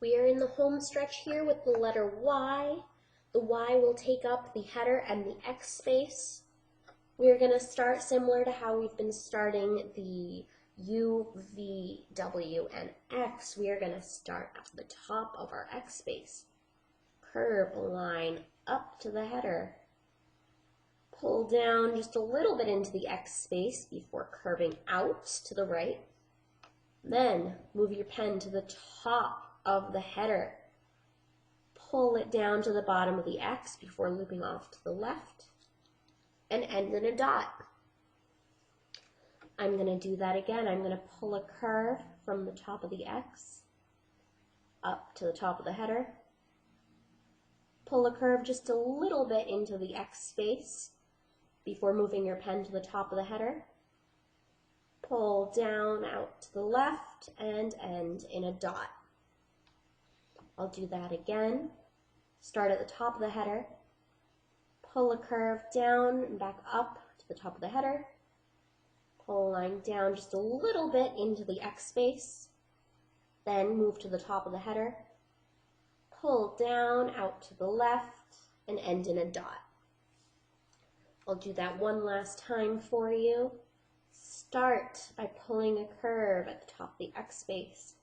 We are in the home stretch here with the letter Y. The Y will take up the header and the X space. We're going to start similar to how we've been starting the U, V, W, and X. We are going to start at the top of our X space. Curve a line up to the header. Pull down just a little bit into the X space before curving out to the right. Then move your pen to the top of the header. Pull it down to the bottom of the X before looping off to the left and end in a dot. I'm going to do that again. I'm going to pull a curve from the top of the X up to the top of the header. Pull a curve just a little bit into the X space before moving your pen to the top of the header. Pull down out to the left and end in a dot. I'll do that again. Start at the top of the header. Pull a curve down and back up to the top of the header. Pull a line down just a little bit into the X space. Then move to the top of the header. Pull down out to the left and end in a dot. I'll do that one last time for you. Start by pulling a curve at the top of the X space.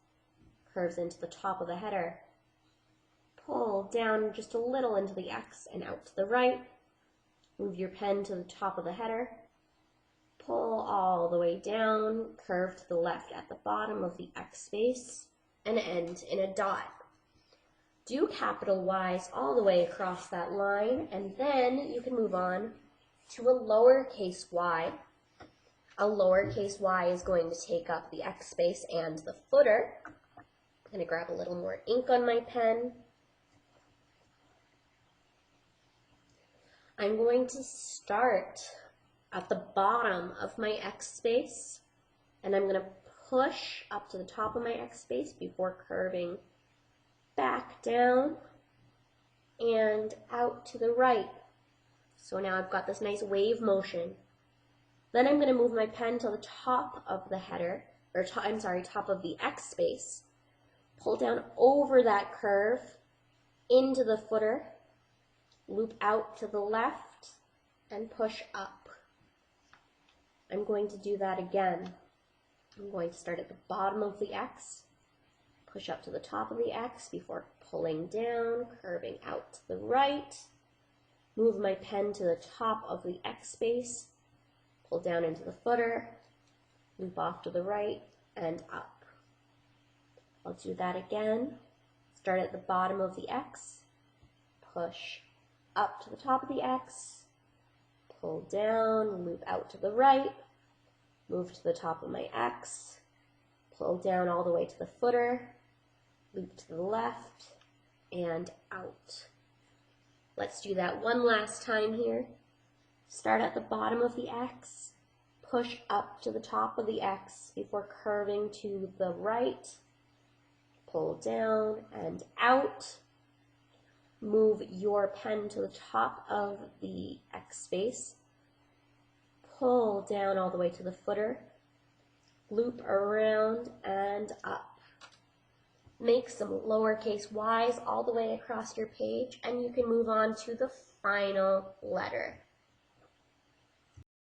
Curves into the top of the header. Pull down just a little into the X and out to the right. Move your pen to the top of the header. Pull all the way down, curve to the left at the bottom of the X space, and end in a dot. Do capital Y's all the way across that line, and then you can move on to a lowercase y. A lowercase y is going to take up the X space and the footer. I'm going to grab a little more ink on my pen. I'm going to start at the bottom of my X space, and I'm going to push up to the top of my X space before curving back down and out to the right. So now I've got this nice wave motion. Then I'm going to move my pen to the top of the header, or top of the X space. Pull down over that curve into the footer, loop out to the left, and push up. I'm going to do that again. I'm going to start at the bottom of the X, push up to the top of the X before pulling down, curving out to the right, move my pen to the top of the X space, pull down into the footer, loop off to the right, and up. I'll do that again. Start at the bottom of the X, push up to the top of the X, pull down, loop out to the right, move to the top of my X, pull down all the way to the footer, loop to the left, and out. Let's do that one last time here. Start at the bottom of the X, push up to the top of the X before curving to the right, pull down and out. Move your pen to the top of the X space, pull down all the way to the footer, loop around and up. Make some lowercase y's all the way across your page, and you can move on to the final letter.